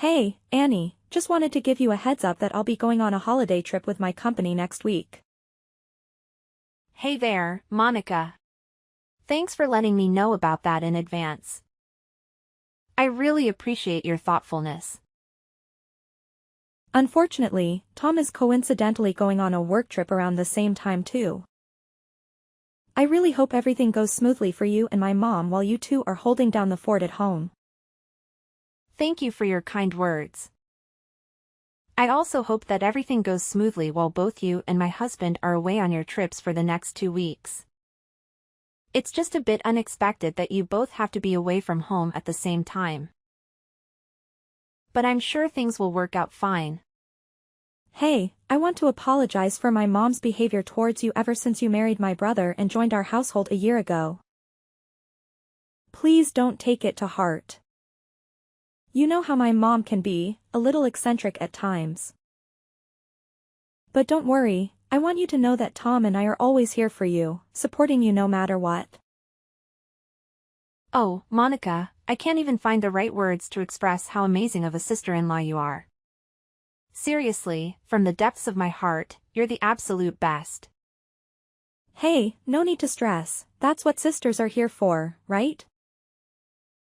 Hey, Annie, just wanted to give you a heads up that I'll be going on a holiday trip with my company next week. Hey there, Monica. Thanks for letting me know about that in advance. I really appreciate your thoughtfulness. Unfortunately, Tom is coincidentally going on a work trip around the same time too. I really hope everything goes smoothly for you and my mom while you two are holding down the fort at home. Thank you for your kind words. I also hope that everything goes smoothly while both you and my husband are away on your trips for the next 2 weeks. It's just a bit unexpected that you both have to be away from home at the same time. But I'm sure things will work out fine. Hey, I want to apologize for my mom's behavior towards you ever since you married my brother and joined our household a year ago. Please don't take it to heart. You know how my mom can be, a little eccentric at times. But don't worry, I want you to know that Tom and I are always here for you, supporting you no matter what. Oh, Monica, I can't even find the right words to express how amazing of a sister-in-law you are. Seriously, from the depths of my heart, you're the absolute best. Hey, no need to stress, that's what sisters are here for, right?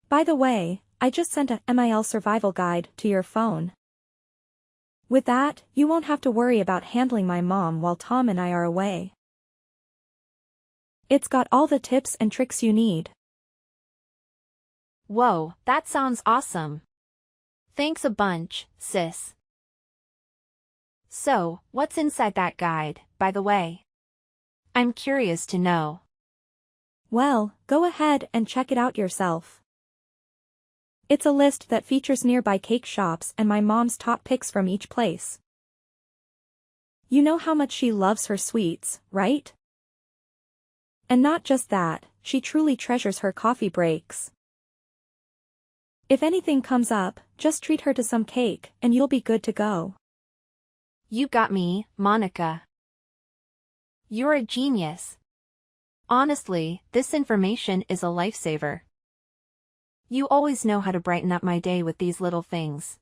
By the way, I just sent a MIL survival guide to your phone. With that, you won't have to worry about handling my mom while Tom and I are away. It's got all the tips and tricks you need. Whoa, that sounds awesome. Thanks a bunch, sis. So, what's inside that guide, by the way? I'm curious to know. Well, go ahead and check it out yourself. It's a list that features nearby cake shops and my mom's top picks from each place. You know how much she loves her sweets, right? And not just that, she truly treasures her coffee breaks. If anything comes up, just treat her to some cake, and you'll be good to go. You got me, Monica. You're a genius. Honestly, this information is a lifesaver. You always know how to brighten up my day with these little things.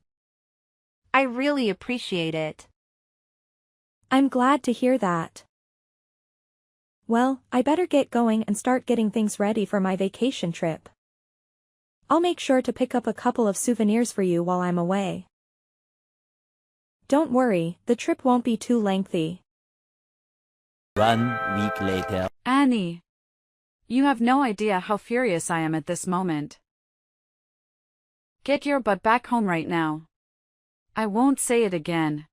I really appreciate it. I'm glad to hear that. Well, I better get going and start getting things ready for my vacation trip. I'll make sure to pick up a couple of souvenirs for you while I'm away. Don't worry, the trip won't be too lengthy. 1 week later. Annie. You have no idea how furious I am at this moment. Get your butt back home right now. I won't say it again.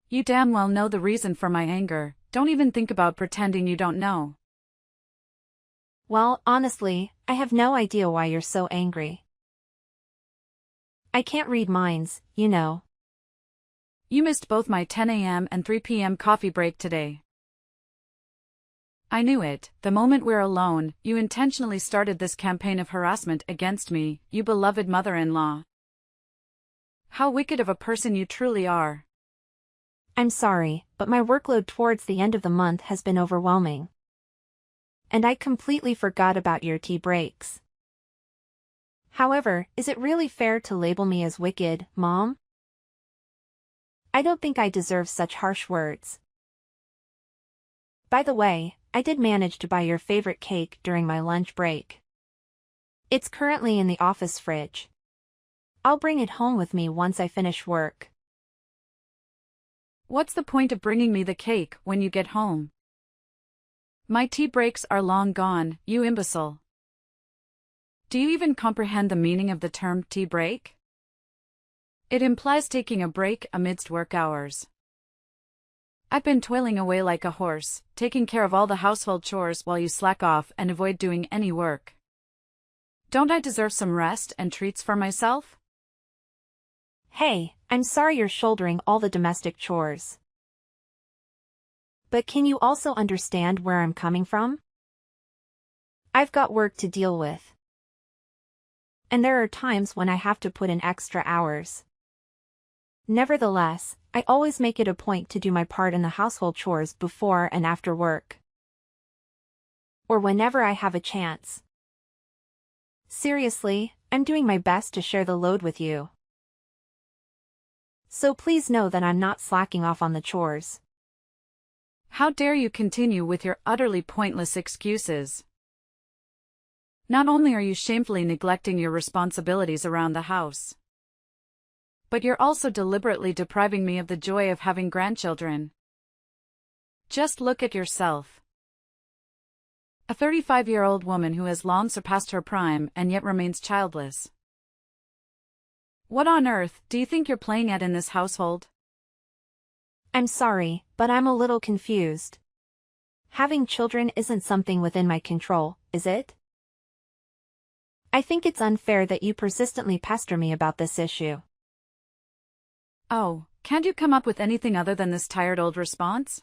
You damn well know the reason for my anger, don't even think about pretending you don't know. Well, honestly, I have no idea why you're so angry. I can't read minds, you know. You missed both my 10 a.m. and 3 p.m. coffee break today. I knew it, the moment we're alone, you intentionally started this campaign of harassment against me, you beloved mother-in-law. How wicked of a person you truly are. I'm sorry, but my workload towards the end of the month has been overwhelming. And I completely forgot about your tea breaks. However, is it really fair to label me as wicked, Mom? I don't think I deserve such harsh words. By the way, I did manage to buy your favorite cake during my lunch break. It's currently in the office fridge. I'll bring it home with me once I finish work. What's the point of bringing me the cake when you get home? My tea breaks are long gone, you imbecile. Do you even comprehend the meaning of the term tea break? It implies taking a break amidst work hours. I've been toiling away like a horse, taking care of all the household chores while you slack off and avoid doing any work. Don't I deserve some rest and treats for myself? Hey, I'm sorry you're shouldering all the domestic chores. But can you also understand where I'm coming from? I've got work to deal with. And there are times when I have to put in extra hours. Nevertheless, I always make it a point to do my part in the household chores before and after work. Or whenever I have a chance. Seriously, I'm doing my best to share the load with you. So please know that I'm not slacking off on the chores. How dare you continue with your utterly pointless excuses? Not only are you shamefully neglecting your responsibilities around the house, but you're also deliberately depriving me of the joy of having grandchildren. Just look at yourself. A 35-year-old woman who has long surpassed her prime and yet remains childless. What on earth do you think you're playing at in this household? I'm sorry, but I'm a little confused. Having children isn't something within my control, is it? I think it's unfair that you persistently pester me about this issue. Oh, can't you come up with anything other than this tired old response?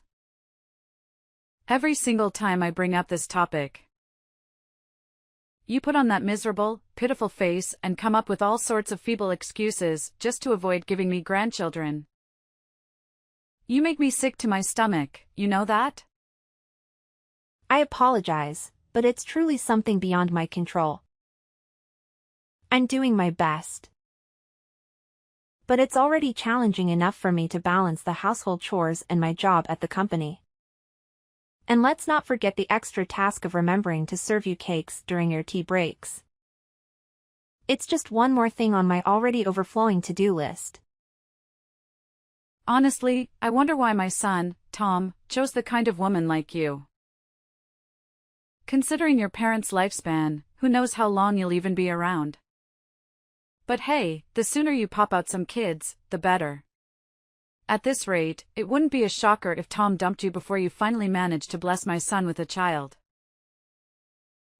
Every single time I bring up this topic, you put on that miserable, pitiful face and come up with all sorts of feeble excuses just to avoid giving me grandchildren. You make me sick to my stomach, you know that? I apologize, but it's truly something beyond my control. I'm doing my best. But it's already challenging enough for me to balance the household chores and my job at the company. And let's not forget the extra task of remembering to serve you cakes during your tea breaks. It's just one more thing on my already overflowing to-do list. Honestly, I wonder why my son, Tom, chose the kind of woman like you. Considering your parents' lifespan, who knows how long you'll even be around. But hey, the sooner you pop out some kids, the better. At this rate, it wouldn't be a shocker if Tom dumped you before you finally managed to bless my son with a child.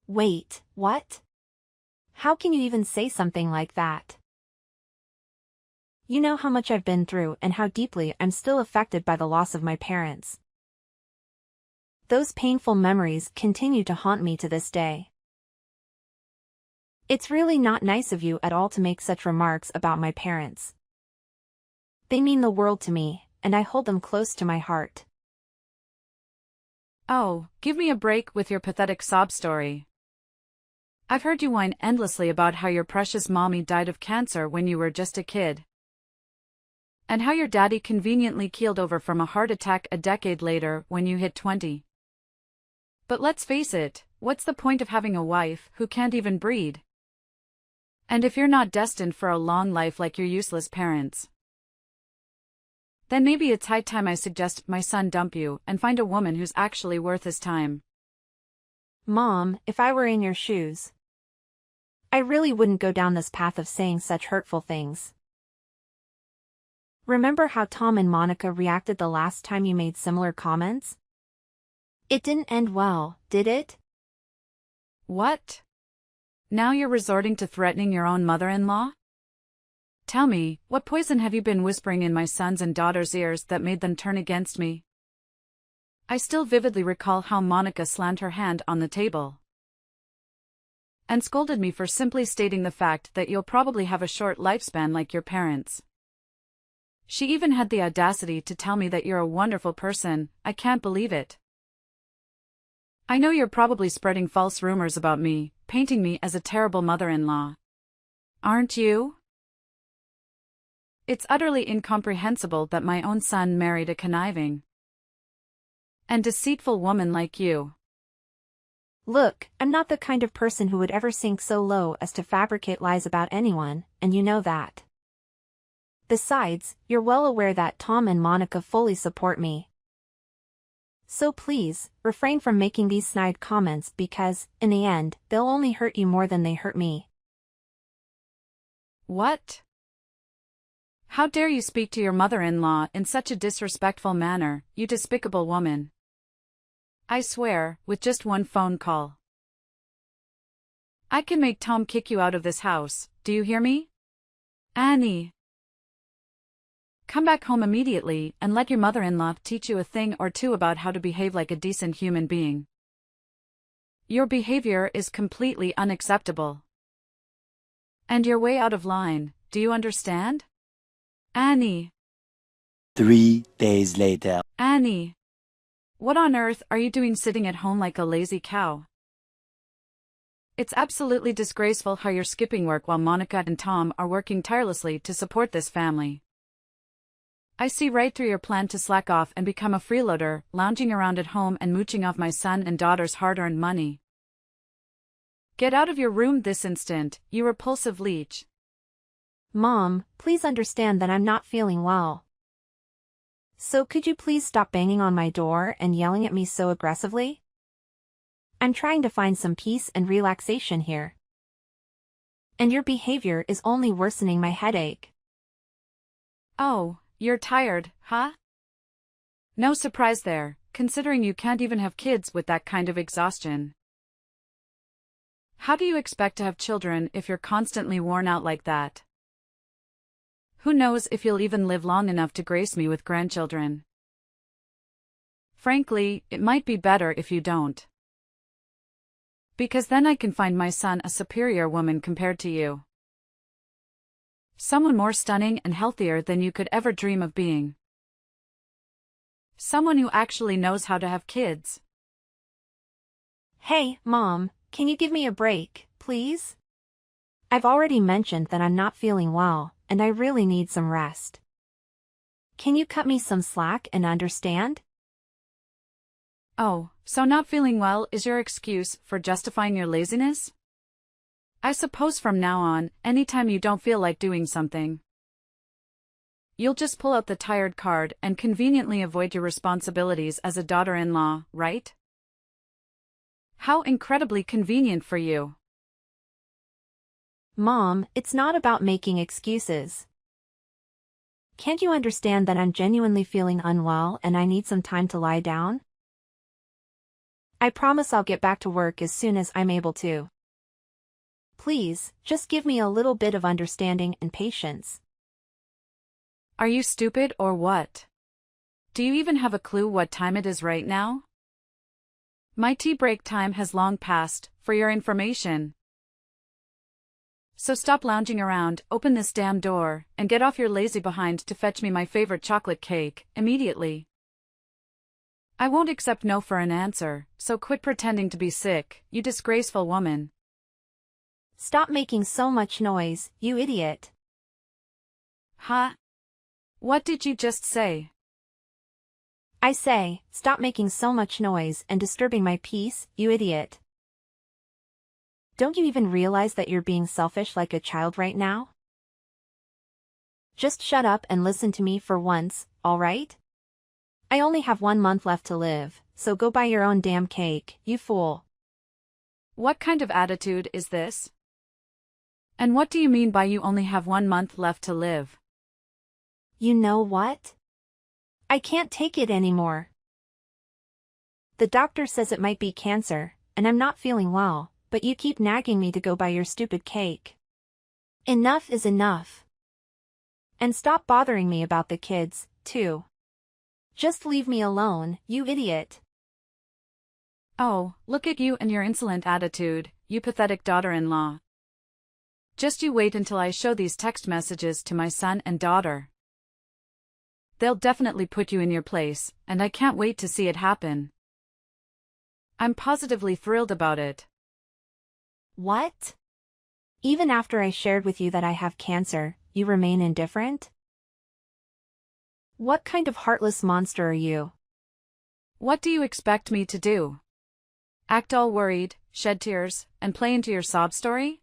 Wait, what? How can you even say something like that? You know how much I've been through and how deeply I'm still affected by the loss of my parents. Those painful memories continue to haunt me to this day. It's really not nice of you at all to make such remarks about my parents. They mean the world to me, and I hold them close to my heart. Oh, give me a break with your pathetic sob story. I've heard you whine endlessly about how your precious mommy died of cancer when you were just a kid. And how your daddy conveniently keeled over from a heart attack a decade later when you hit 20. But let's face it, what's the point of having a wife who can't even breed? And if you're not destined for a long life like your useless parents, then maybe it's high time I suggest my son dump you and find a woman who's actually worth his time. Mom, if I were in your shoes, I really wouldn't go down this path of saying such hurtful things. Remember how Tom and Monica reacted the last time you made similar comments? It didn't end well, did it? What? Now you're resorting to threatening your own mother-in-law? Tell me, what poison have you been whispering in my sons' and daughters' ears that made them turn against me? I still vividly recall how Monica slammed her hand on the table and scolded me for simply stating the fact that you'll probably have a short lifespan like your parents. She even had the audacity to tell me that you're a wonderful person. I can't believe it. I know you're probably spreading false rumors about me, painting me as a terrible mother-in-law. Aren't you? It's utterly incomprehensible that my own son married a conniving and deceitful woman like you. Look, I'm not the kind of person who would ever sink so low as to fabricate lies about anyone, and you know that. Besides, you're well aware that Tom and Monica fully support me. So please, refrain from making these snide comments because, in the end, they'll only hurt you more than they hurt me. What? How dare you speak to your mother-in-law in such a disrespectful manner, you despicable woman? I swear, with just one phone call, I can make Tom kick you out of this house, do you hear me? Annie! Come back home immediately and let your mother-in-law teach you a thing or two about how to behave like a decent human being. Your behavior is completely unacceptable. And you're way out of line, do you understand? Annie! 3 days later. Annie! What on earth are you doing sitting at home like a lazy cow? It's absolutely disgraceful how you're skipping work while Monica and Tom are working tirelessly to support this family. I see right through your plan to slack off and become a freeloader, lounging around at home and mooching off my son and daughter's hard-earned money. Get out of your room this instant, you repulsive leech. Mom, please understand that I'm not feeling well. So could you please stop banging on my door and yelling at me so aggressively? I'm trying to find some peace and relaxation here. And your behavior is only worsening my headache. Oh, you're tired, huh? No surprise there, considering you can't even have kids with that kind of exhaustion. How do you expect to have children if you're constantly worn out like that? Who knows if you'll even live long enough to grace me with grandchildren. Frankly, it might be better if you don't. Because then I can find my son a superior woman compared to you. Someone more stunning and healthier than you could ever dream of being. Someone who actually knows how to have kids. Hey, Mom, can you give me a break, please? I've already mentioned that I'm not feeling well, and I really need some rest. Can you cut me some slack and understand? Oh, so not feeling well is your excuse for justifying your laziness? I suppose from now on, anytime you don't feel like doing something, you'll just pull out the tired card and conveniently avoid your responsibilities as a daughter-in-law, right? How incredibly convenient for you. Mom, it's not about making excuses. Can't you understand that I'm genuinely feeling unwell and I need some time to lie down? I promise I'll get back to work as soon as I'm able to. Please, just give me a little bit of understanding and patience. Are you stupid or what? Do you even have a clue what time it is right now? My tea break time has long passed, for your information. So stop lounging around, open this damn door, and get off your lazy behind to fetch me my favorite chocolate cake, immediately. I won't accept no for an answer, so quit pretending to be sick, you disgraceful woman. Stop making so much noise, you idiot. Huh? What did you just say? I say, stop making so much noise and disturbing my peace, you idiot. Don't you even realize that you're being selfish like a child right now? Just shut up and listen to me for once, alright? I only have 1 month left to live, so go buy your own damn cake, you fool. What kind of attitude is this? And what do you mean by you only have 1 month left to live? You know what? I can't take it anymore. The doctor says it might be cancer, and I'm not feeling well, but you keep nagging me to go buy your stupid cake. Enough is enough. And stop bothering me about the kids, too. Just leave me alone, you idiot. Oh, look at you and your insolent attitude, you pathetic daughter-in-law. Just you wait until I show these text messages to my son and daughter. They'll definitely put you in your place, and I can't wait to see it happen. I'm positively thrilled about it. What? Even after I shared with you that I have cancer, you remain indifferent? What kind of heartless monster are you? What do you expect me to do? Act all worried, shed tears, and play into your sob story?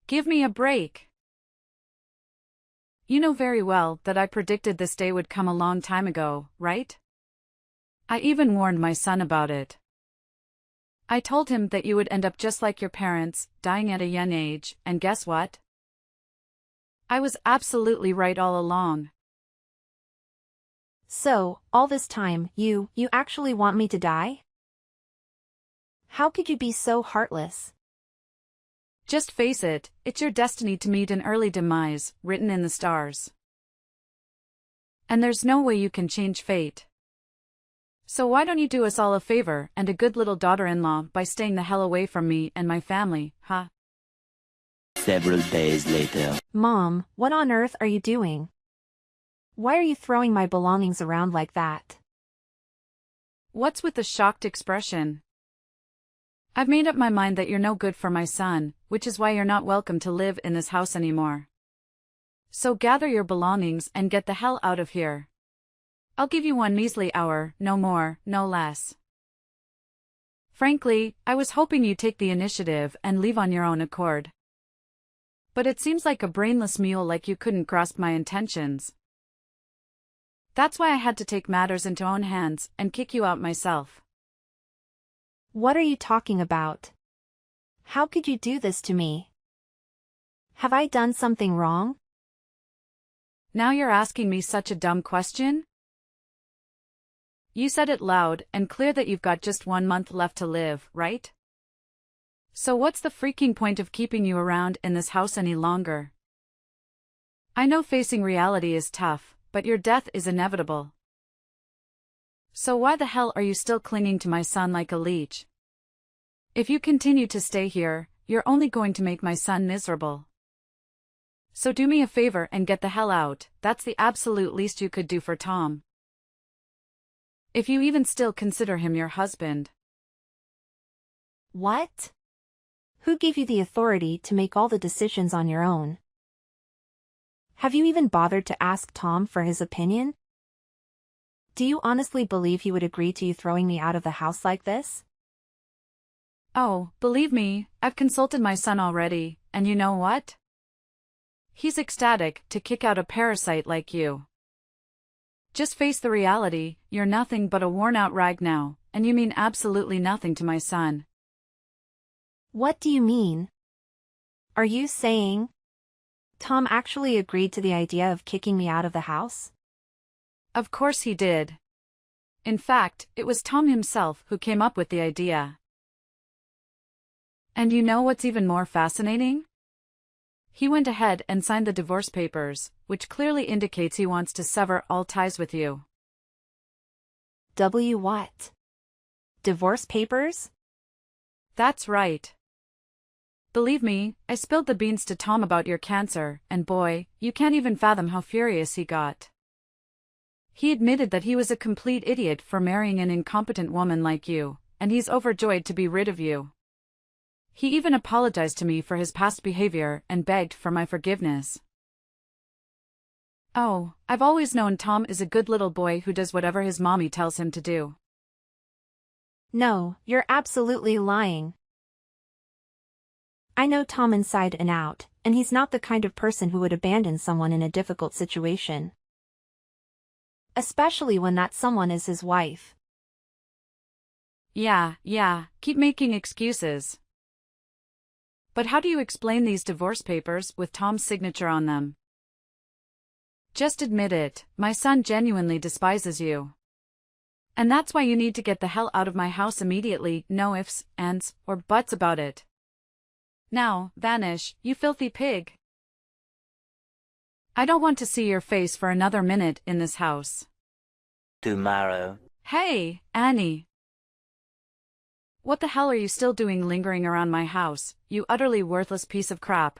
Give me a break. You know very well that I predicted this day would come a long time ago, right? I even warned my son about it. I told him that you would end up just like your parents, dying at a young age, and guess what? I was absolutely right all along. So, all this time, you actually want me to die? How could you be so heartless? Just face it, it's your destiny to meet an early demise, written in the stars. And there's no way you can change fate. So why don't you do us all a favor and a good little daughter-in-law by staying the hell away from me and my family, huh? Several days later. Mom, what on earth are you doing? Why are you throwing my belongings around like that? What's with the shocked expression? I've made up my mind that you're no good for my son, which is why you're not welcome to live in this house anymore. So gather your belongings and get the hell out of here. I'll give you one measly hour, no more, no less. Frankly, I was hoping you'd take the initiative and leave on your own accord. But it seems like a brainless mule like you couldn't grasp my intentions. That's why I had to take matters into own hands and kick you out myself. What are you talking about? How could you do this to me? Have I done something wrong? Now you're asking me such a dumb question? You said it loud and clear that you've got just 1 month left to live, right? So what's the freaking point of keeping you around in this house any longer? I know facing reality is tough, but your death is inevitable. So why the hell are you still clinging to my son like a leech? If you continue to stay here, you're only going to make my son miserable. So do me a favor and get the hell out. That's the absolute least you could do for Tom. If you even still consider him your husband. What? Who gave you the authority to make all the decisions on your own? Have you even bothered to ask Tom for his opinion? Do you honestly believe he would agree to you throwing me out of the house like this? Oh, believe me, I've consulted my son already, and you know what? He's ecstatic to kick out a parasite like you. Just face the reality, you're nothing but a worn-out rag now, and you mean absolutely nothing to my son. What do you mean? Are you saying Tom actually agreed to the idea of kicking me out of the house? Of course he did. In fact, it was Tom himself who came up with the idea. And you know what's even more fascinating? He went ahead and signed the divorce papers, which clearly indicates he wants to sever all ties with you. What? Divorce papers? That's right. Believe me, I spilled the beans to Tom about your cancer, and boy, you can't even fathom how furious he got. He admitted that he was a complete idiot for marrying an incompetent woman like you, and he's overjoyed to be rid of you. He even apologized to me for his past behavior and begged for my forgiveness. Oh, I've always known Tom is a good little boy who does whatever his mommy tells him to do. No, you're absolutely lying. I know Tom inside and out, and he's not the kind of person who would abandon someone in a difficult situation. Especially when that someone is his wife. Yeah, keep making excuses. But how do you explain these divorce papers with Tom's signature on them? Just admit it, my son genuinely despises you. And that's why you need to get the hell out of my house immediately, no ifs, ands, or buts about it. Now, vanish, you filthy pig. I don't want to see your face for another minute in this house. Tomorrow. Hey, Annie. What the hell are you still doing lingering around my house, you utterly worthless piece of crap?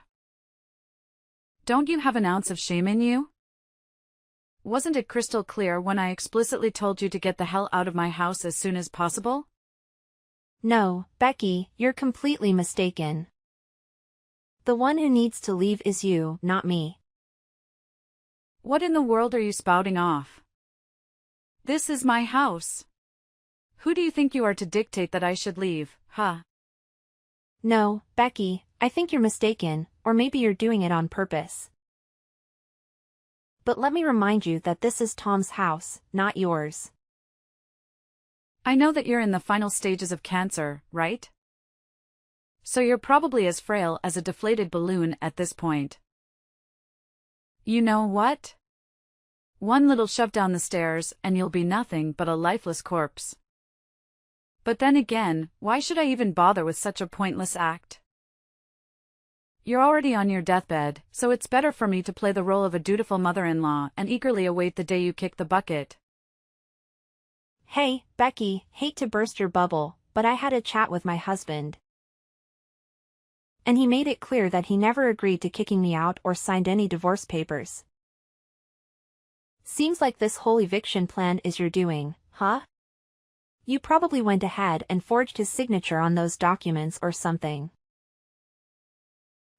Don't you have an ounce of shame in you? Wasn't it crystal clear when I explicitly told you to get the hell out of my house as soon as possible? No, Becky, you're completely mistaken. The one who needs to leave is you, not me. What in the world are you spouting off? This is my house. Who do you think you are to dictate that I should leave, huh? No, Becky, I think you're mistaken, or maybe you're doing it on purpose. But let me remind you that this is Tom's house, not yours. I know that you're in the final stages of cancer, right? So you're probably as frail as a deflated balloon at this point. You know what? One little shove down the stairs and you'll be nothing but a lifeless corpse. But then again, why should I even bother with such a pointless act? You're already on your deathbed, so it's better for me to play the role of a dutiful mother-in-law and eagerly await the day you kick the bucket. Hey, Becky, hate to burst your bubble, but I had a chat with my husband. And he made it clear that he never agreed to kicking me out or signed any divorce papers. Seems like this whole eviction plan is your doing, huh? You probably went ahead and forged his signature on those documents or something.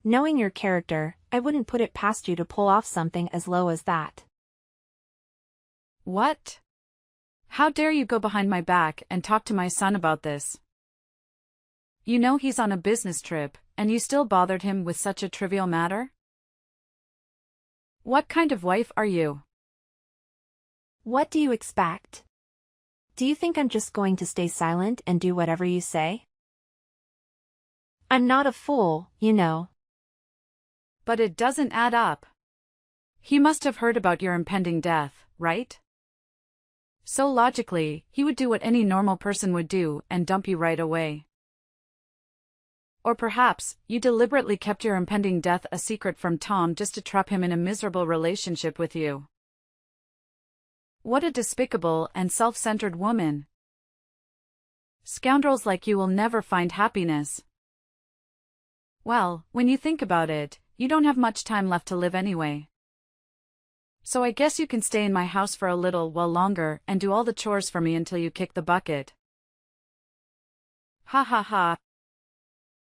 Knowing your character, I wouldn't put it past you to pull off something as low as that. What? How dare you go behind my back and talk to my son about this? You know he's on a business trip, and you still bothered him with such a trivial matter? What kind of wife are you? What do you expect? Do you think I'm just going to stay silent and do whatever you say? I'm not a fool, you know. But it doesn't add up. He must have heard about your impending death, right? So logically, he would do what any normal person would do and dump you right away. Or perhaps, you deliberately kept your impending death a secret from Tom just to trap him in a miserable relationship with you. What a despicable and self-centered woman. Scoundrels like you will never find happiness. Well, when you think about it, you don't have much time left to live anyway. So I guess you can stay in my house for a little while longer and do all the chores for me until you kick the bucket. Ha ha ha.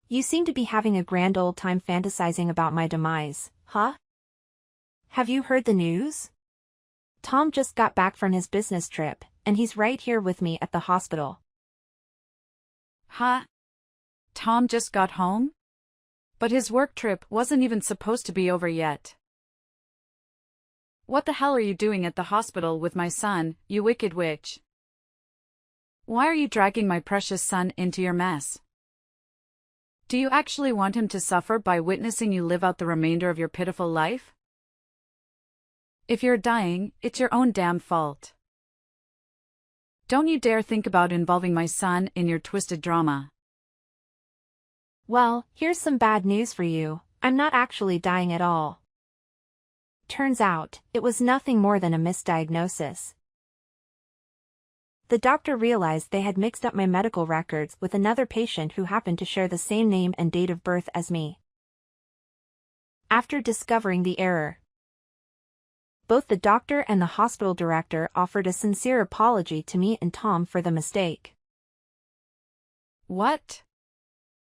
You seem to be having a grand old time fantasizing about my demise, huh? Have you heard the news? Tom just got back from his business trip, and he's right here with me at the hospital. Huh? Tom just got home? But his work trip wasn't even supposed to be over yet. What the hell are you doing at the hospital with my son, you wicked witch? Why are you dragging my precious son into your mess? Do you actually want him to suffer by witnessing you live out the remainder of your pitiful life? If you're dying, it's your own damn fault. Don't you dare think about involving my son in your twisted drama. Well, here's some bad news for you. I'm not actually dying at all. Turns out, it was nothing more than a misdiagnosis. The doctor realized they had mixed up my medical records with another patient who happened to share the same name and date of birth as me. After discovering the error, both the doctor and the hospital director offered a sincere apology to me and Tom for the mistake. What?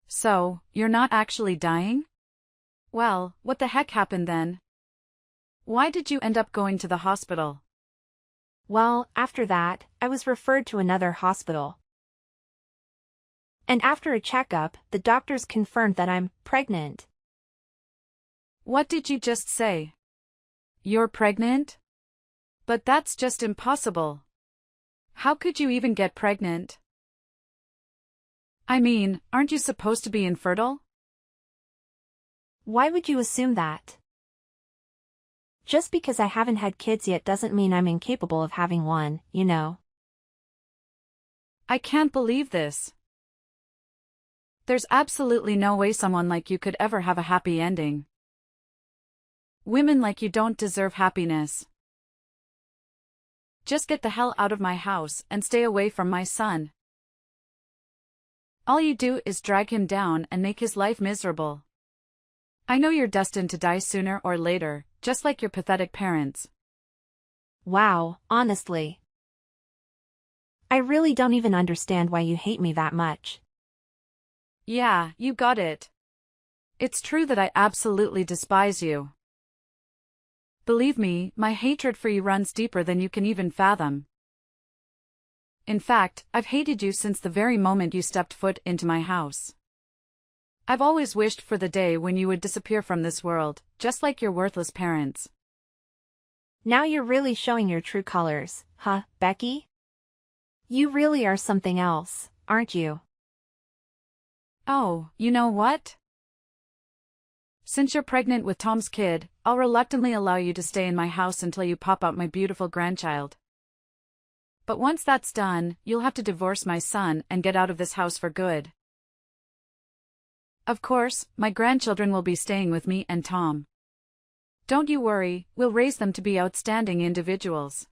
So, you're not actually dying? Well, what the heck happened then? Why did you end up going to the hospital? Well, after that, I was referred to another hospital. And after a checkup, the doctors confirmed that I'm pregnant. What did you just say? You're pregnant? But that's just impossible. How could you even get pregnant? I mean, aren't you supposed to be infertile? Why would you assume that? Just because I haven't had kids yet doesn't mean I'm incapable of having one, you know. I can't believe this. There's absolutely no way someone like you could ever have a happy ending. Women like you don't deserve happiness. Just get the hell out of my house and stay away from my son. All you do is drag him down and make his life miserable. I know you're destined to die sooner or later, just like your pathetic parents. Wow, honestly. I really don't even understand why you hate me that much. Yeah, you got it. It's true that I absolutely despise you. Believe me, my hatred for you runs deeper than you can even fathom. In fact, I've hated you since the very moment you stepped foot into my house. I've always wished for the day when you would disappear from this world, just like your worthless parents. Now you're really showing your true colors, huh, Becky? You really are something else, aren't you? Oh, you know what? Since you're pregnant with Tom's kid, I'll reluctantly allow you to stay in my house until you pop out my beautiful grandchild. But once that's done, you'll have to divorce my son and get out of this house for good. Of course, my grandchildren will be staying with me and Tom. Don't you worry, we'll raise them to be outstanding individuals.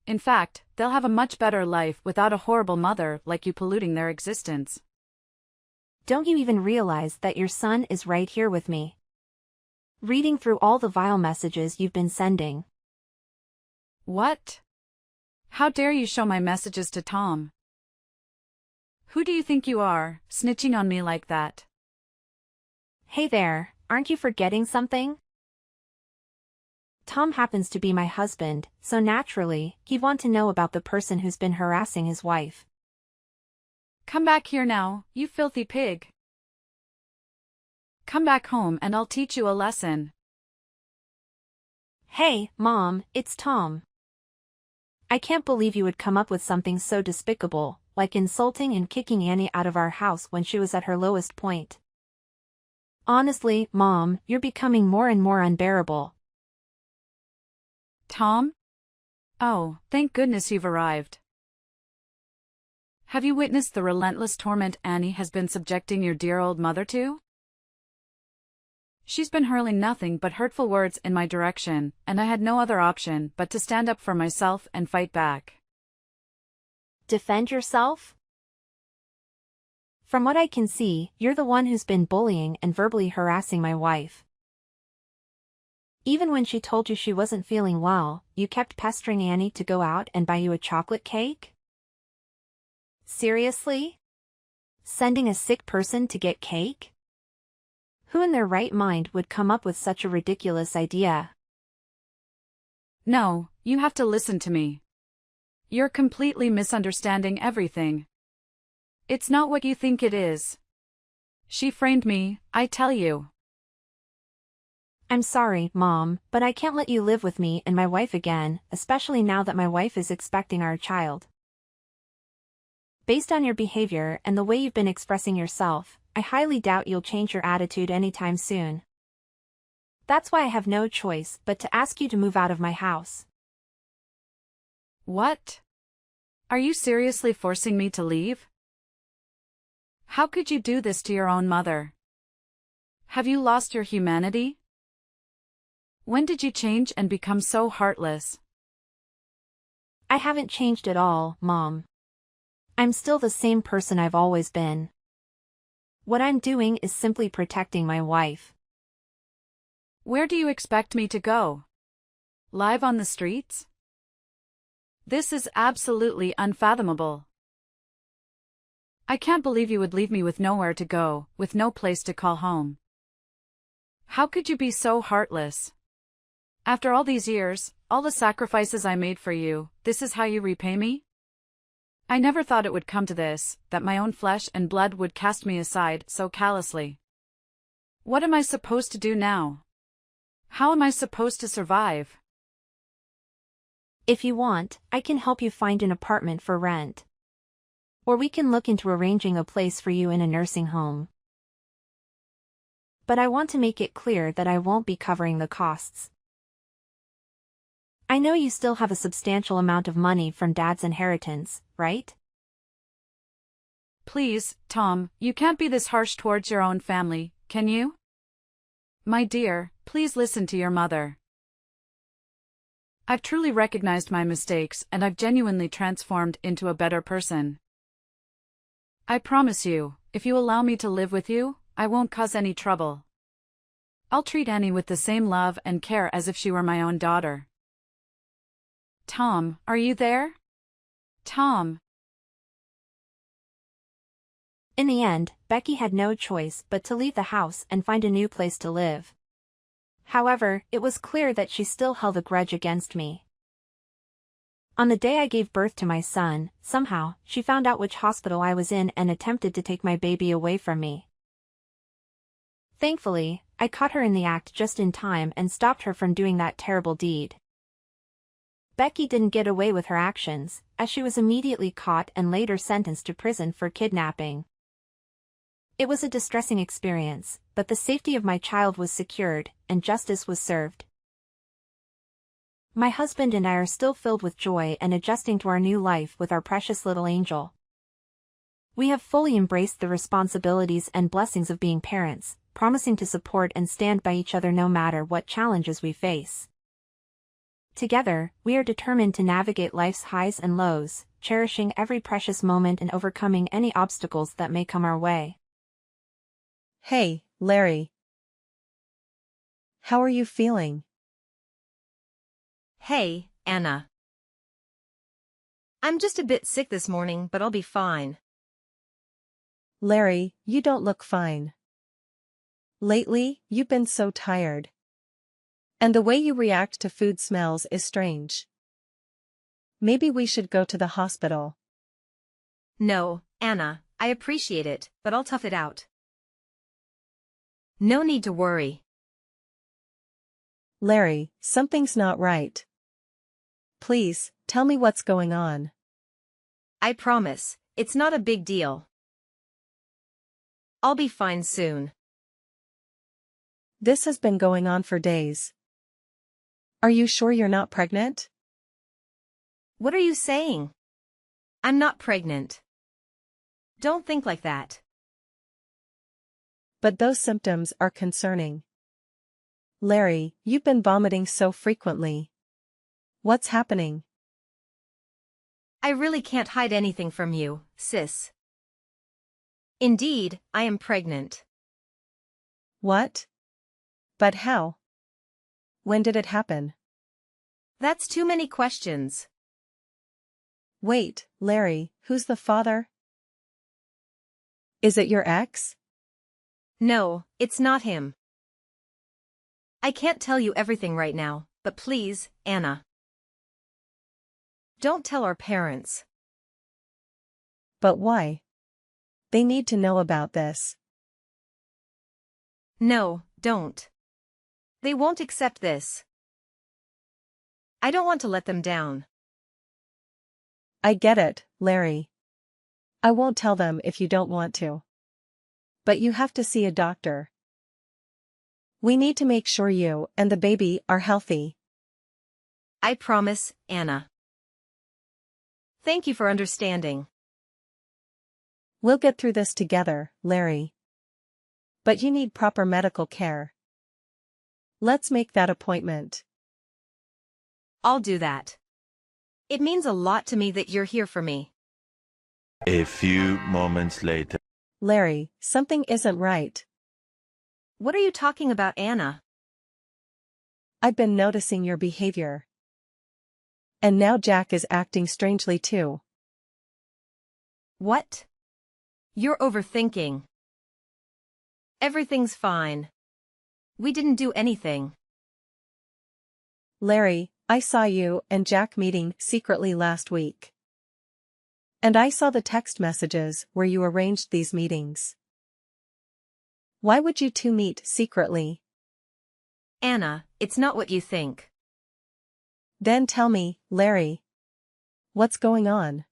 In fact, they'll have a much better life without a horrible mother like you polluting their existence. Don't you even realize that your son is right here with me? Reading through all the vile messages you've been sending. What? How dare you show my messages to Tom? Who do you think you are, snitching on me like that? Hey there, aren't you forgetting something? Tom happens to be my husband, so naturally, he'd want to know about the person who's been harassing his wife. Come back here now, you filthy pig. Come back home and I'll teach you a lesson. Hey, Mom, it's Tom. I can't believe you would come up with something so despicable, like insulting and kicking Annie out of our house when she was at her lowest point. Honestly, Mom, you're becoming more and more unbearable. Tom? Oh, thank goodness you've arrived. Have you witnessed the relentless torment Annie has been subjecting your dear old mother to? She's been hurling nothing but hurtful words in my direction, and I had no other option but to stand up for myself and fight back. Defend yourself? From what I can see, you're the one who's been bullying and verbally harassing my wife. Even when she told you she wasn't feeling well, you kept pestering Annie to go out and buy you a chocolate cake? Seriously? Sending a sick person to get cake? Who in their right mind would come up with such a ridiculous idea? No, you have to listen to me. You're completely misunderstanding everything. It's not what you think it is. She framed me, I tell you. I'm sorry, Mom, but I can't let you live with me and my wife again, especially now that my wife is expecting our child. Based on your behavior and the way you've been expressing yourself, I highly doubt you'll change your attitude anytime soon. That's why I have no choice but to ask you to move out of my house. What? Are you seriously forcing me to leave? How could you do this to your own mother? Have you lost your humanity? When did you change and become so heartless? I haven't changed at all, Mom. I'm still the same person I've always been. What I'm doing is simply protecting my wife. Where do you expect me to go? Live on the streets? This is absolutely unfathomable. I can't believe you would leave me with nowhere to go, with no place to call home. How could you be so heartless? After all these years, all the sacrifices I made for you, this is how you repay me? I never thought it would come to this, that my own flesh and blood would cast me aside so callously. What am I supposed to do now? How am I supposed to survive? If you want, I can help you find an apartment for rent. Or we can look into arranging a place for you in a nursing home. But I want to make it clear that I won't be covering the costs. I know you still have a substantial amount of money from Dad's inheritance, right? Please, Tom, you can't be this harsh towards your own family, can you? My dear, please listen to your mother. I've truly recognized my mistakes and I've genuinely transformed into a better person. I promise you, if you allow me to live with you, I won't cause any trouble. I'll treat Annie with the same love and care as if she were my own daughter. Tom, are you there? Tom. In the end, Becky had no choice but to leave the house and find a new place to live. However, it was clear that she still held a grudge against me. On the day I gave birth to my son, somehow, she found out which hospital I was in and attempted to take my baby away from me. Thankfully, I caught her in the act just in time and stopped her from doing that terrible deed. Becky didn't get away with her actions, as she was immediately caught and later sentenced to prison for kidnapping. It was a distressing experience, but the safety of my child was secured, and justice was served. My husband and I are still filled with joy and adjusting to our new life with our precious little angel. We have fully embraced the responsibilities and blessings of being parents, promising to support and stand by each other no matter what challenges we face. Together, we are determined to navigate life's highs and lows, cherishing every precious moment and overcoming any obstacles that may come our way. Hey, Larry. How are you feeling? Hey, Anna. I'm just a bit sick this morning, but I'll be fine. Larry, you don't look fine. Lately, you've been so tired. And the way you react to food smells is strange. Maybe we should go to the hospital. No, Anna, I appreciate it, but I'll tough it out. No need to worry. Larry, something's not right. Please, tell me what's going on. I promise, it's not a big deal. I'll be fine soon. This has been going on for days. Are you sure you're not pregnant? What are you saying? I'm not pregnant. Don't think like that. But those symptoms are concerning. Larry, you've been vomiting so frequently. What's happening? I really can't hide anything from you, sis. Indeed, I am pregnant. What? But how? When did it happen? That's too many questions. Wait, Larry, who's the father? Is it your ex? No, it's not him. I can't tell you everything right now, but please, Anna. Don't tell our parents. But why? They need to know about this. No, don't. They won't accept this. I don't want to let them down. I get it, Larry. I won't tell them if you don't want to. But you have to see a doctor. We need to make sure you and the baby are healthy. I promise, Anna. Thank you for understanding. We'll get through this together, Larry. But you need proper medical care. Let's make that appointment. I'll do that. It means a lot to me that you're here for me. A few moments later. Larry, something isn't right. What are you talking about, Anna? I've been noticing your behavior. And now Jack is acting strangely too. What? You're overthinking. Everything's fine. We didn't do anything. Larry, I saw you and Jack meeting secretly last week. And I saw the text messages where you arranged these meetings. Why would you two meet secretly? Anna, it's not what you think. Then tell me, Larry. What's going on?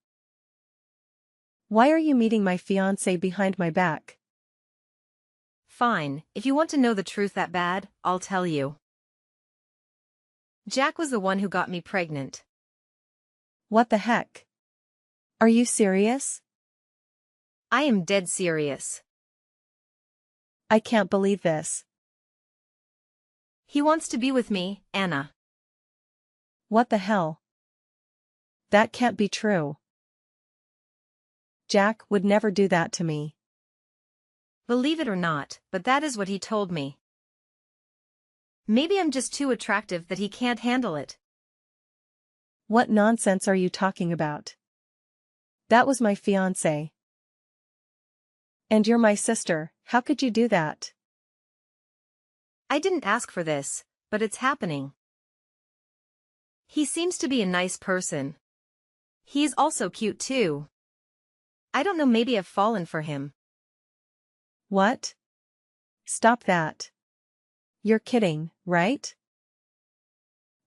Why are you meeting my fiancé behind my back? Fine, if you want to know the truth that bad, I'll tell you. Jack was the one who got me pregnant. What the heck? Are you serious? I am dead serious. I can't believe this. He wants to be with me, Anna. What the hell? That can't be true. Jack would never do that to me. Believe it or not, but that is what he told me. Maybe I'm just too attractive that he can't handle it. What nonsense are you talking about? That was my fiancé. And you're my sister, how could you do that? I didn't ask for this, but it's happening. He seems to be a nice person. He's also cute too. I don't know, maybe I've fallen for him. What? Stop that. You're kidding, right?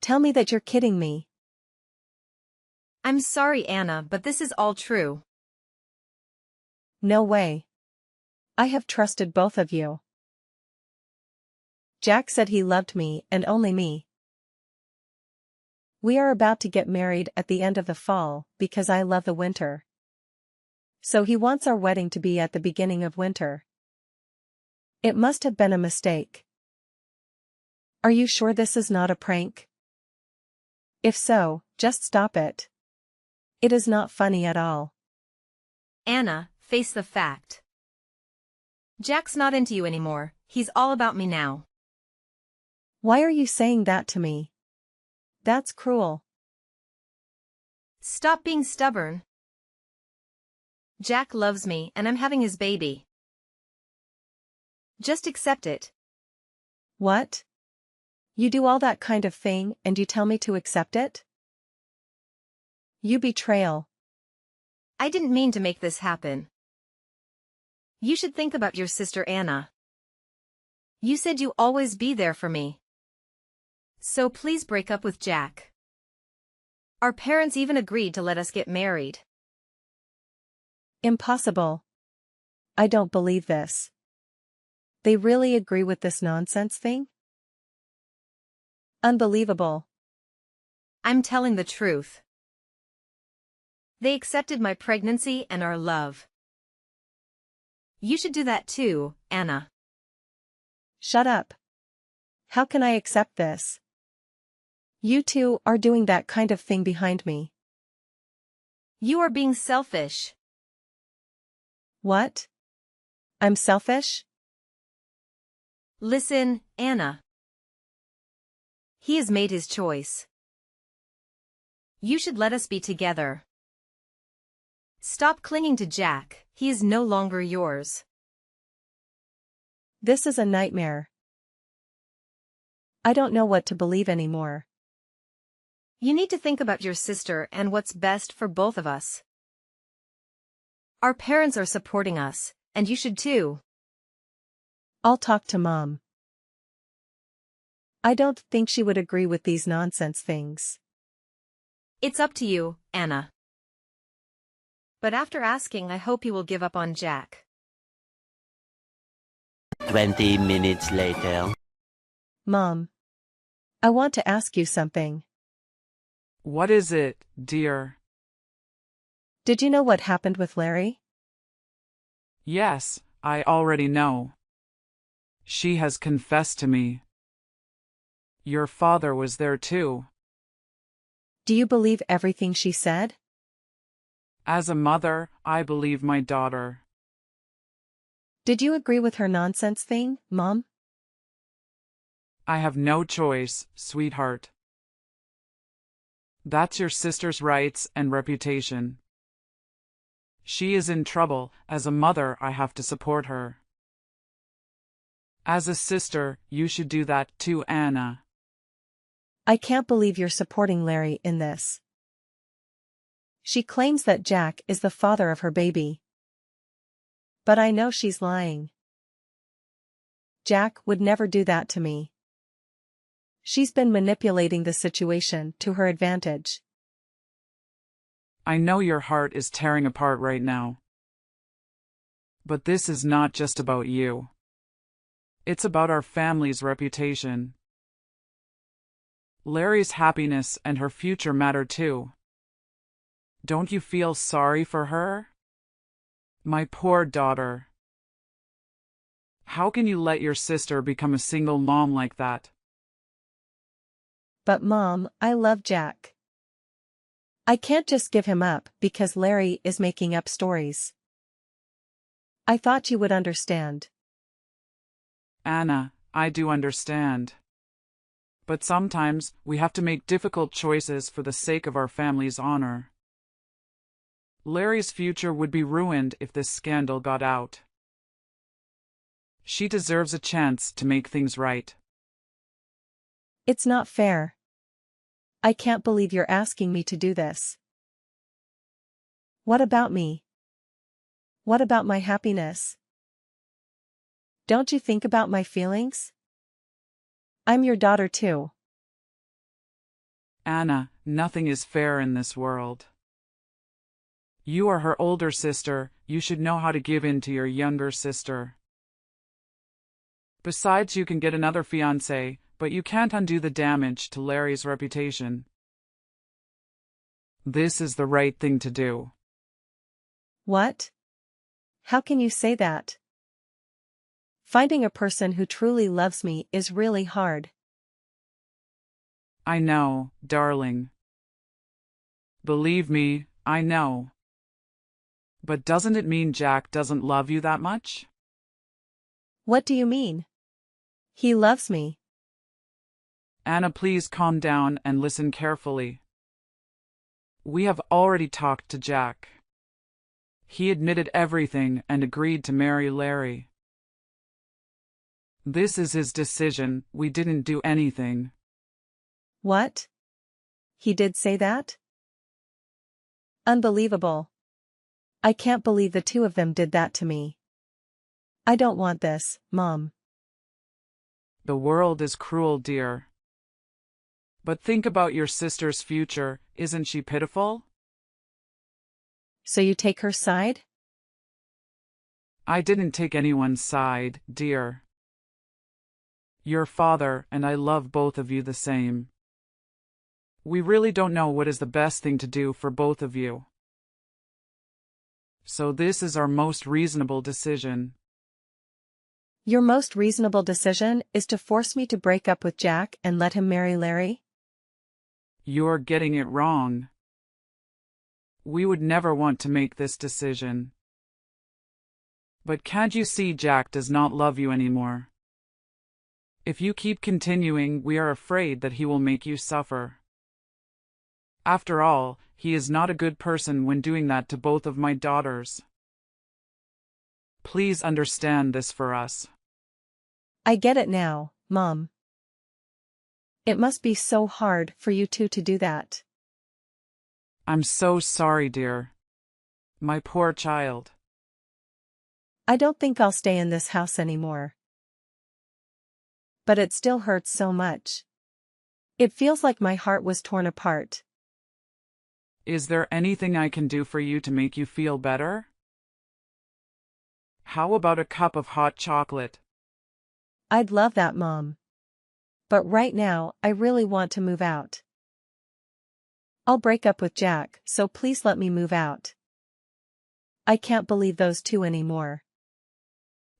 Tell me that you're kidding me. I'm sorry, Anna, but this is all true. No way. I have trusted both of you. Jack said he loved me and only me. We are about to get married at the end of the fall because I love the winter. So he wants our wedding to be at the beginning of winter. It must have been a mistake. Are you sure this is not a prank? If so, just stop it. It is not funny at all. Anna, face the fact. Jack's not into you anymore, he's all about me now. Why are you saying that to me? That's cruel. Stop being stubborn. Jack loves me and I'm having his baby. Just accept it, What? You do all that kind of thing and you tell me to accept it? You betrayal. I didn't mean to make this happen. You should think about your sister Anna. You said you always be there for me. So please break up with Jack. Our parents even agreed to let us get married. Impossible. I don't believe this. They really agree with this nonsense thing? Unbelievable. I'm telling the truth. They accepted my pregnancy and our love. You should do that too, Anna. Shut up. How can I accept this? You two are doing that kind of thing behind me. You are being selfish. What? I'm selfish? Listen, Anna. He has made his choice. You should let us be together. Stop clinging to Jack, he is no longer yours. This is a nightmare. I don't know what to believe anymore. You need to think about your sister and what's best for both of us. Our parents are supporting us, and you should too. I'll talk to Mom. I don't think she would agree with these nonsense things. It's up to you, Anna. But after asking, I hope you will give up on Jack. 20 minutes later. Mom. I want to ask you something. What is it, dear? Did you know what happened with Larry? Yes, I already know. She has confessed to me. Your father was there too. Do you believe everything she said? As a mother, I believe my daughter. Did you agree with her nonsense thing, Mom? I have no choice, sweetheart. That's your sister's rights and reputation. She is in trouble. As a mother, I have to support her. As a sister, you should do that too, Anna. I can't believe you're supporting Larry in this. She claims that Jack is the father of her baby. But I know she's lying. Jack would never do that to me. She's been manipulating the situation to her advantage. I know your heart is tearing apart right now. But this is not just about you. It's about our family's reputation. Larry's happiness and her future matter too. Don't you feel sorry for her? My poor daughter. How can you let your sister become a single mom like that? But Mom, I love Jack. I can't just give him up because Larry is making up stories. I thought you would understand. Anna, I do understand. But sometimes we have to make difficult choices for the sake of our family's honor. Larry's future would be ruined if this scandal got out. She deserves a chance to make things right. It's not fair. I can't believe you're asking me to do this. What about me? What about my happiness? Don't you think about my feelings? I'm your daughter too. Anna, nothing is fair in this world. You are her older sister, you should know how to give in to your younger sister. Besides, you can get another fiancé, but you can't undo the damage to Larry's reputation. This is the right thing to do. What? How can you say that? Finding a person who truly loves me is really hard. I know, darling. Believe me, I know. But doesn't it mean Jack doesn't love you that much? What do you mean? He loves me. Anna, please calm down and listen carefully. We have already talked to Jack. He admitted everything and agreed to marry Larry. This is his decision, we didn't do anything. What? He did say that? Unbelievable. I can't believe the two of them did that to me. I don't want this, Mom. The world is cruel, dear. But think about your sister's future, isn't she pitiful? So you take her side? I didn't take anyone's side, dear. Your father and I love both of you the same. We really don't know what is the best thing to do for both of you. So this is our most reasonable decision. Your most reasonable decision is to force me to break up with Jack and let him marry Larry? You're getting it wrong. We would never want to make this decision. But can't you see Jack does not love you anymore? If you keep continuing, we are afraid that he will make you suffer. After all, he is not a good person when doing that to both of my daughters. Please understand this for us. I get it now, Mom. It must be so hard for you two to do that. I'm so sorry, dear. My poor child. I don't think I'll stay in this house anymore. But it still hurts so much. It feels like my heart was torn apart. Is there anything I can do for you to make you feel better? How about a cup of hot chocolate? I'd love that, Mom. But right now, I really want to move out. I'll break up with Jack, so please let me move out. I can't believe those two anymore.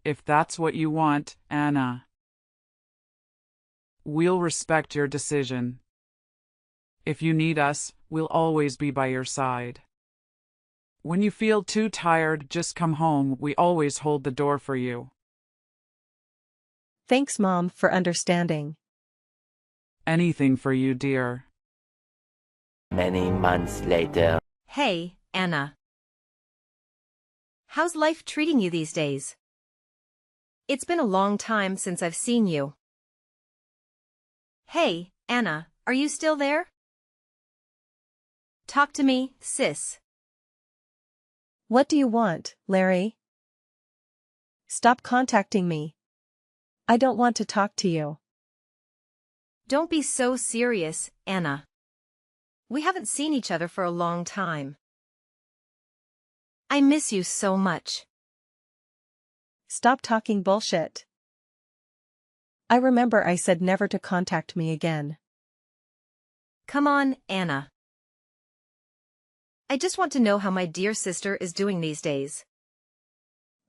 If that's what you want, Anna. We'll respect your decision. If you need us, we'll always be by your side. When you feel too tired, just come home, we always hold the door for you. Thanks, Mom, for understanding. Anything for you, dear. Many months later. Hey, Anna. How's life treating you these days? It's been a long time since I've seen you. Hey, Anna, are you still there? Talk to me, sis. What do you want, Larry? Stop contacting me. I don't want to talk to you. Don't be so serious, Anna. We haven't seen each other for a long time. I miss you so much. Stop talking bullshit. I remember I said never to contact me again. Come on, Anna. I just want to know how my dear sister is doing these days.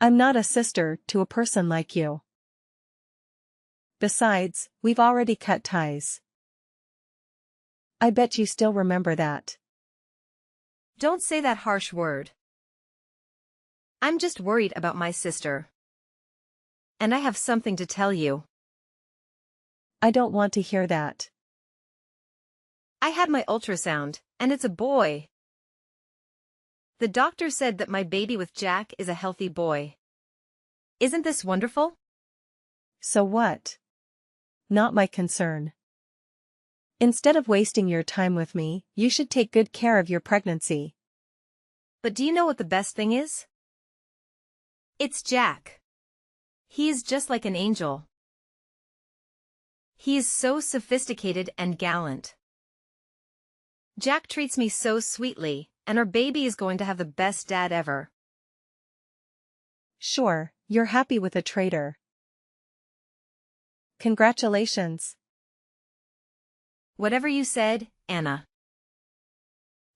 I'm not a sister to a person like you. Besides, we've already cut ties. I bet you still remember that. Don't say that harsh word. I'm just worried about my sister. And I have something to tell you. I don't want to hear that. I had my ultrasound, and it's a boy. The doctor said that my baby with Jack is a healthy boy. Isn't this wonderful? So what? Not my concern. Instead of wasting your time with me, you should take good care of your pregnancy. But do you know what the best thing is? It's Jack. He is just like an angel. He is so sophisticated and gallant. Jack treats me so sweetly, and our baby is going to have the best dad ever. Sure, you're happy with a traitor. Congratulations. Whatever you said, Anna.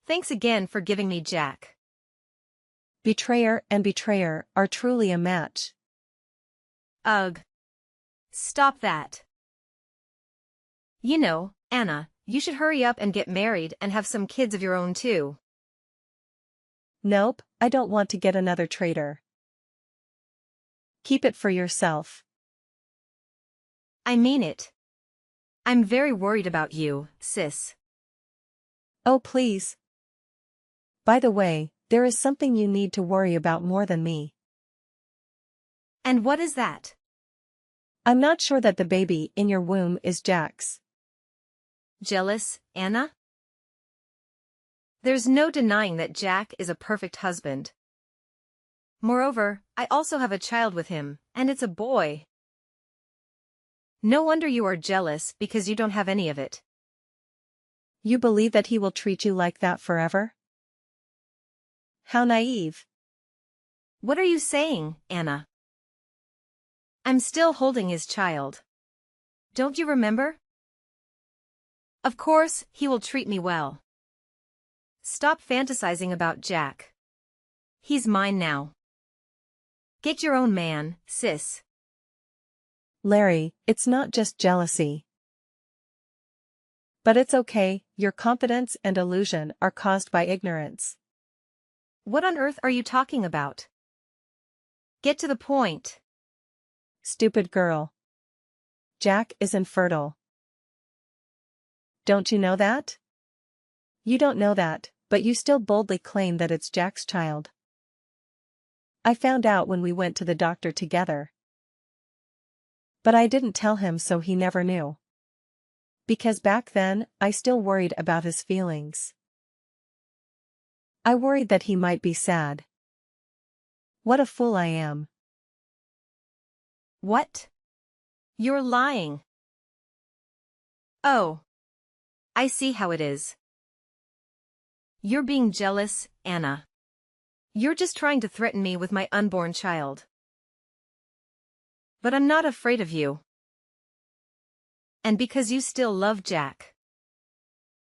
Thanks again for giving me Jack. Betrayer and betrayer are truly a match. Ugh. Stop that. You know, Anna, you should hurry up and get married and have some kids of your own too. Nope, I don't want to get another traitor. Keep it for yourself. I mean it. I'm very worried about you, sis. Oh please. By the way, there is something you need to worry about more than me. And what is that? I'm not sure that the baby in your womb is Jack's. Jealous, Anna? There's no denying that Jack is a perfect husband. Moreover, I also have a child with him, and it's a boy. No wonder you are jealous because you don't have any of it. You believe that he will treat you like that forever? How naive. What are you saying, Anna? I'm still holding his child. Don't you remember? Of course, he will treat me well. Stop fantasizing about Jack. He's mine now. Get your own man, sis. Larry, it's not just jealousy. But it's okay, your confidence and illusion are caused by ignorance. What on earth are you talking about? Get to the point. Stupid girl. Jack is infertile. Don't you know that? You don't know that, but you still boldly claim that it's Jack's child. I found out when we went to the doctor together. But I didn't tell him, so he never knew. Because back then, I still worried about his feelings. I worried that he might be sad. What a fool I am. What? You're lying. Oh. I see how it is. You're being jealous, Anna. You're just trying to threaten me with my unborn child. But I'm not afraid of you. And because you still love Jack.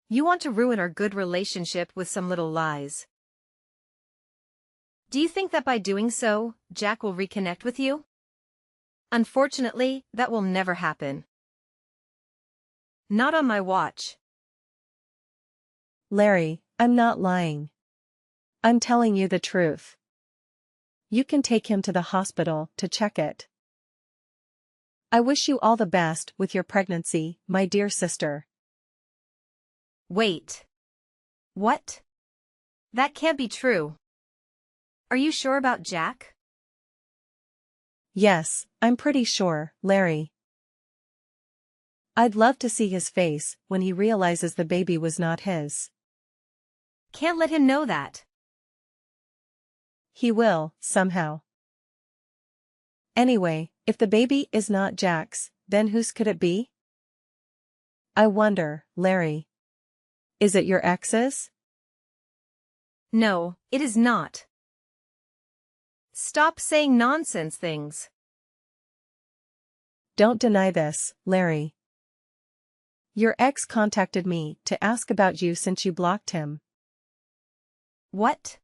You want to ruin our good relationship with some little lies. Do you think that by doing so, Jack will reconnect with you? Unfortunately, that will never happen. Not on my watch. Larry, I'm not lying. I'm telling you the truth. You can take him to the hospital to check it. I wish you all the best with your pregnancy, my dear sister. Wait. What? That can't be true. Are you sure about Jack? Yes, I'm pretty sure, Larry. I'd love to see his face when he realizes the baby was not his. Can't let him know that. He will, somehow. Anyway, if the baby is not Jack's, then whose could it be? I wonder, Larry. Is it your ex's? No, it is not. Stop saying nonsense things. Don't deny this, Larry. Your ex contacted me to ask about you since you blocked him. What?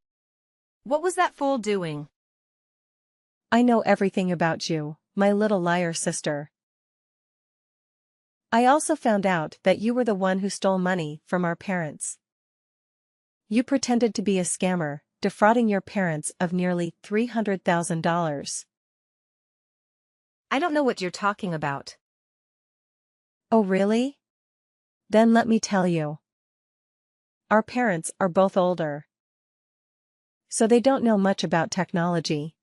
What was that fool doing? I know everything about you, my little liar sister. I also found out that you were the one who stole money from our parents. You pretended to be a scammer, defrauding your parents of nearly $300,000. I don't know what you're talking about. Oh really? Then let me tell you. Our parents are both older. So they don't know much about technology.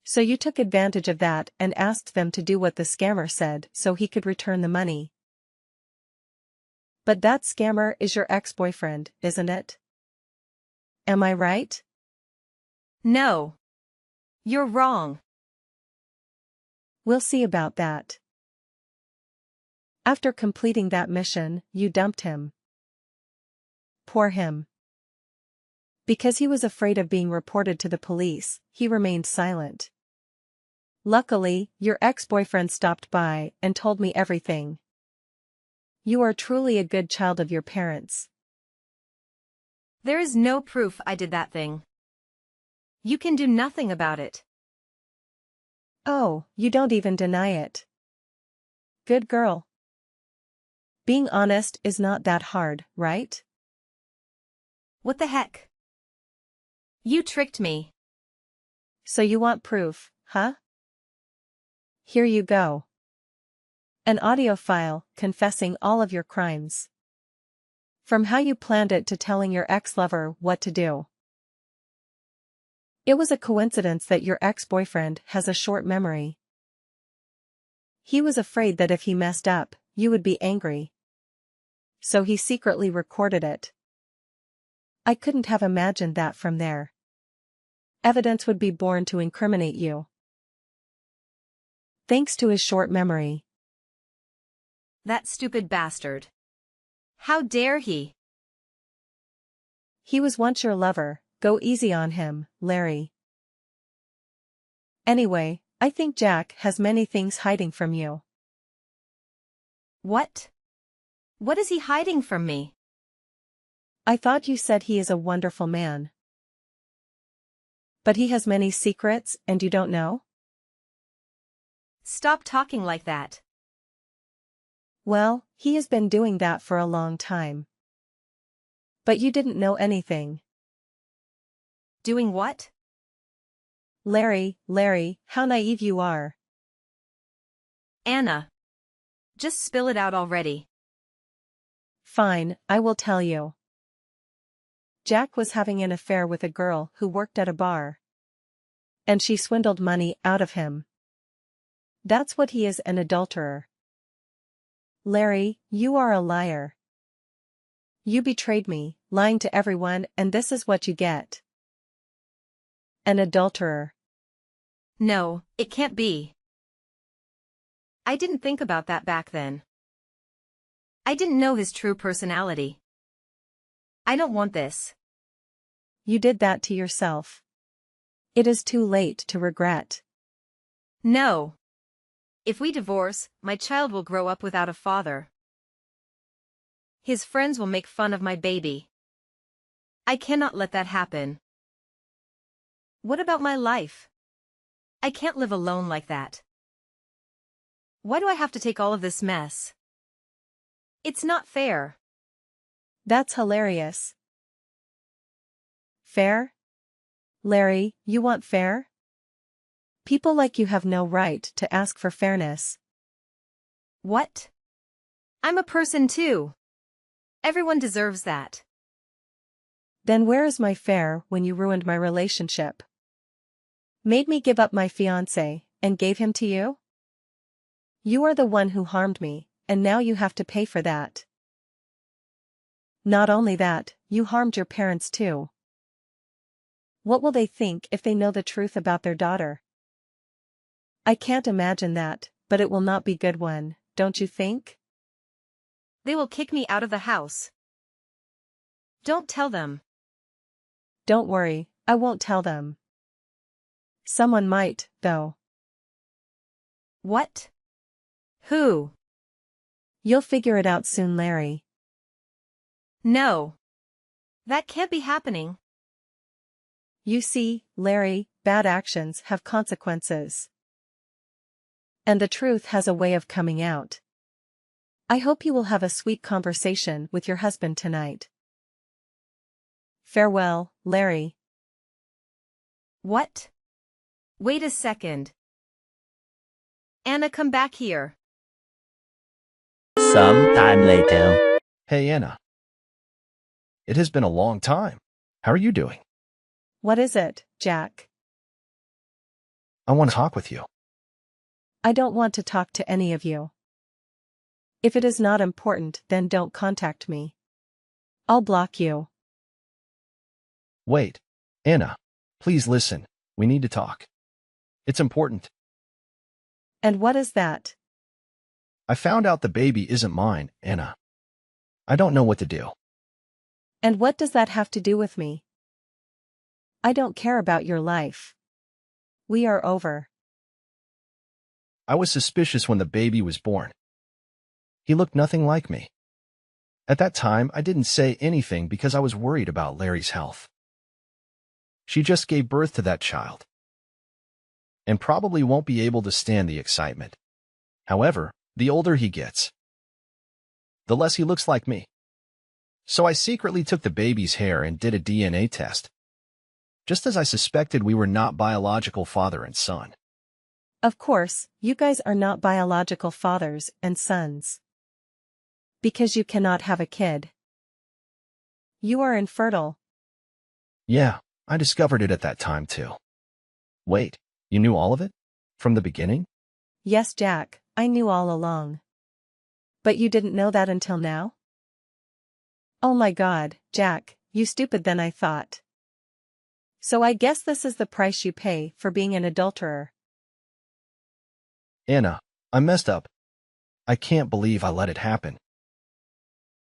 So you took advantage of that and asked them to do what the scammer said so he could return the money. But that scammer is your ex-boyfriend, isn't it? Am I right? No. You're wrong. We'll see about that. After completing that mission, you dumped him. Poor him. Because he was afraid of being reported to the police, he remained silent. Luckily, your ex-boyfriend stopped by and told me everything. You are truly a good child of your parents. There is no proof I did that thing. You can do nothing about it. Oh, you don't even deny it. Good girl. Being honest is not that hard, right? What the heck? You tricked me. So you want proof, huh? Here you go. An audio file confessing all of your crimes. From how you planned it to telling your ex-lover what to do. It was a coincidence that your ex-boyfriend has a short memory. He was afraid that if he messed up, you would be angry. So he secretly recorded it. I couldn't have imagined that from there. Evidence would be born to incriminate you. Thanks to his short memory. That stupid bastard. How dare he? He was once your lover, go easy on him, Larry. Anyway, I think Jack has many things hiding from you. What? What is he hiding from me? I thought you said he is a wonderful man. But he has many secrets and you don't know? Stop talking like that. Well, he has been doing that for a long time. But you didn't know anything. Doing what? Larry, how naive you are. Anna. Just spill it out already. Fine, I will tell you. Jack was having an affair with a girl who worked at a bar. And she swindled money out of him. That's what he is, an adulterer. Larry, you are a liar. You betrayed me, lying to everyone, and this is what you get. An adulterer. No, it can't be. I didn't think about that back then. I didn't know his true personality. I don't want this. You did that to yourself. It is too late to regret. No. If we divorce, my child will grow up without a father. His friends will make fun of my baby. I cannot let that happen. What about my life? I can't live alone like that. Why do I have to take all of this mess? It's not fair. That's hilarious. Fair? Larry, you want fair? People like you have no right to ask for fairness. What? I'm a person too. Everyone deserves that. Then where is my fair when you ruined my relationship? Made me give up my fiancé, and gave him to you? You are the one who harmed me, and now you have to pay for that. Not only that, you harmed your parents too. What will they think if they know the truth about their daughter? I can't imagine that, but it will not be a good one, don't you think? They will kick me out of the house. Don't tell them. Don't worry, I won't tell them. Someone might, though. What? Who? You'll figure it out soon, Larry. No. That can't be happening. You see, Larry, bad actions have consequences. And the truth has a way of coming out. I hope you will have a sweet conversation with your husband tonight. Farewell, Larry. What? Wait a second. Anna, come back here. Some time later. Hey Anna. It has been a long time. How are you doing? What is it, Jack? I want to talk with you. I don't want to talk to any of you. If it is not important, then don't contact me. I'll block you. Wait. Anna. Please listen. We need to talk. It's important. And what is that? I found out the baby isn't mine, Anna. I don't know what to do. And what does that have to do with me? I don't care about your life. We are over. I was suspicious when the baby was born. He looked nothing like me. At that time, I didn't say anything because I was worried about Larry's health. She just gave birth to that child. And probably won't be able to stand the excitement. However, the older he gets, the less he looks like me. So I secretly took the baby's hair and did a DNA test. Just as I suspected we were not biological father and son. Of course, you guys are not biological fathers and sons. Because you cannot have a kid. You are infertile. Yeah, I discovered it at that time too. Wait, you knew all of it? From the beginning? Yes, Jack, I knew all along. But you didn't know that until now? Oh my God, Jack, you stupid than I thought. So I guess this is the price you pay for being an adulterer. Anna, I messed up. I can't believe I let it happen.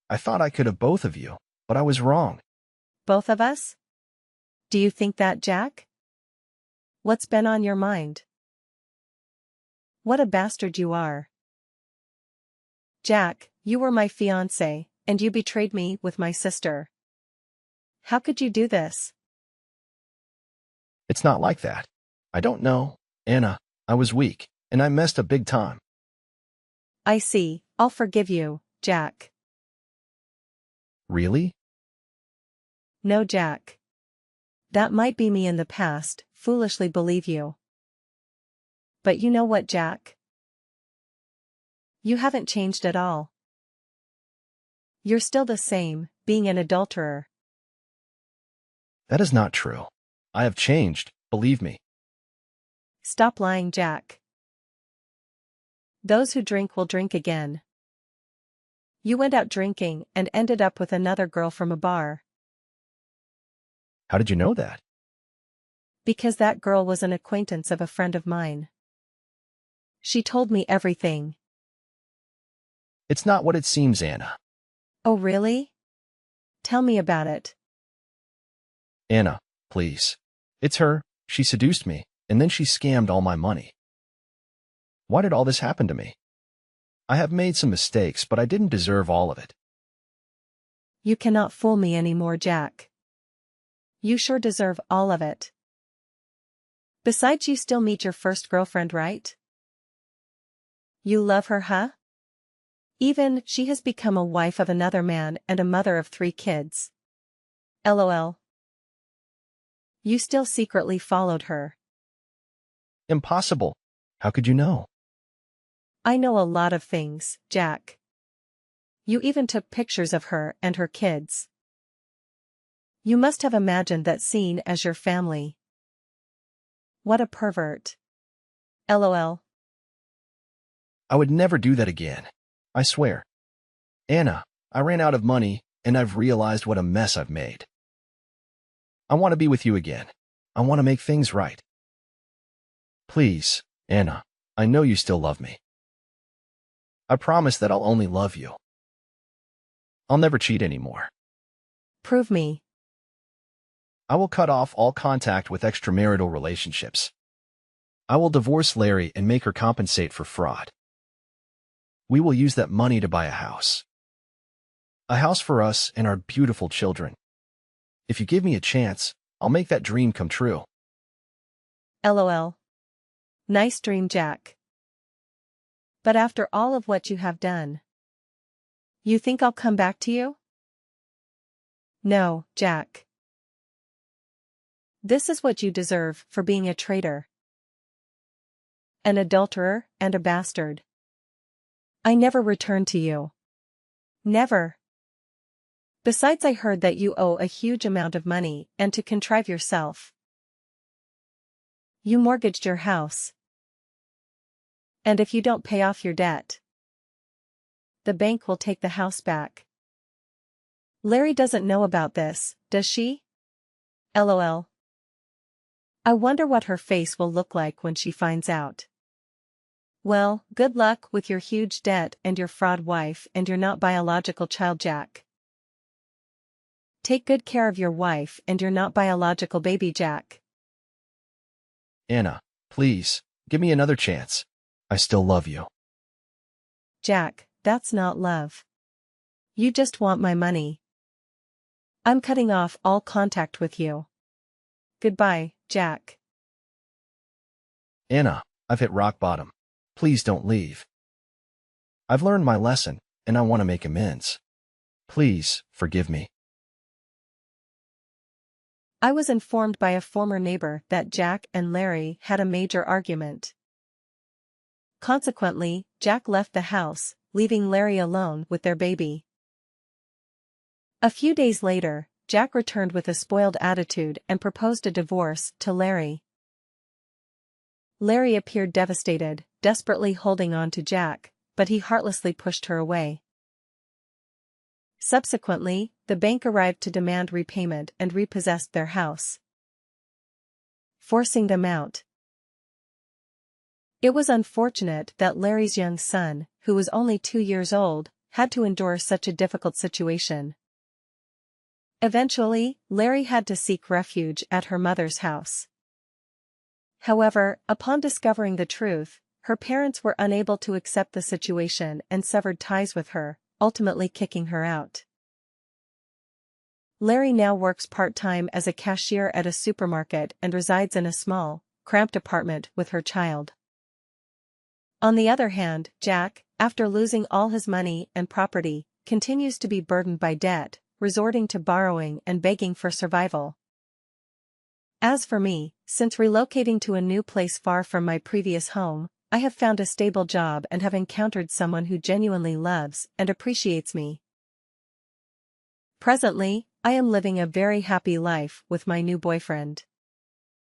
I thought I could have both of you, but I was wrong. Both of us? Do you think that, Jack? What's been on your mind? What a bastard you are. Jack, you were my fiancé, and you betrayed me with my sister. How could you do this? It's not like that. I don't know, Anna. I was weak, and I messed up big time. I see, I'll forgive you, Jack. Really? No, Jack. That might be me in the past, foolishly believe you. But you know what, Jack? You haven't changed at all. You're still the same, being an adulterer. That is not true. I have changed, believe me. Stop lying, Jack. Those who drink will drink again. You went out drinking and ended up with another girl from a bar. How did you know that? Because that girl was an acquaintance of a friend of mine. She told me everything. It's not what it seems, Anna. Oh really? Tell me about it. Anna, please. It's her. She seduced me, and then she scammed all my money. Why did all this happen to me? I have made some mistakes, but I didn't deserve all of it. You cannot fool me anymore, Jack. You sure deserve all of it. Besides, you still meet your first girlfriend, right? You love her, huh? Even she has become a wife of another man and a mother of 3 kids. LOL. You still secretly followed her. Impossible. How could you know? I know a lot of things, Jack. You even took pictures of her and her kids. You must have imagined that scene as your family. What a pervert. LOL. I would never do that again. I swear. Anna, I ran out of money, and I've realized what a mess I've made. I want to be with you again. I want to make things right. Please, Anna, I know you still love me. I promise that I'll only love you. I'll never cheat anymore. Prove me. I will cut off all contact with extramarital relationships. I will divorce Larry and make her compensate for fraud. We will use that money to buy a house. A house for us and our beautiful children. If you give me a chance, I'll make that dream come true. LOL. Nice dream, Jack. But after all of what you have done, you think I'll come back to you? No, Jack. This is what you deserve for being a traitor. An adulterer and a bastard. I never return to you. Never. Besides, I heard that you owe a huge amount of money and to contrive yourself. You mortgaged your house. And if you don't pay off your debt, the bank will take the house back. Larry doesn't know about this, does she? LOL. I wonder what her face will look like when she finds out. Well, good luck with your huge debt and your fraud wife and your not biological child, Jack. Take good care of your wife and your not biological baby, Jack. Anna, please, give me another chance. I still love you. Jack, that's not love. You just want my money. I'm cutting off all contact with you. Goodbye, Jack. Anna, I've hit rock bottom. Please don't leave. I've learned my lesson, and I want to make amends. Please, forgive me. I was informed by a former neighbor that Jack and Larry had a major argument. Consequently, Jack left the house, leaving Larry alone with their baby. A few days later, Jack returned with a spoiled attitude and proposed a divorce to Larry. Larry appeared devastated, desperately holding on to Jack, but he heartlessly pushed her away. Subsequently, the bank arrived to demand repayment and repossessed their house, forcing them out. It was unfortunate that Larry's young son, who was only 2 years old, had to endure such a difficult situation. Eventually, Larry had to seek refuge at her mother's house. However, upon discovering the truth, her parents were unable to accept the situation and severed ties with her, ultimately kicking her out. Larry now works part-time as a cashier at a supermarket and resides in a small, cramped apartment with her child. On the other hand, Jack, after losing all his money and property, continues to be burdened by debt, resorting to borrowing and begging for survival. As for me, since relocating to a new place far from my previous home, I have found a stable job and have encountered someone who genuinely loves and appreciates me. Presently, I am living a very happy life with my new boyfriend.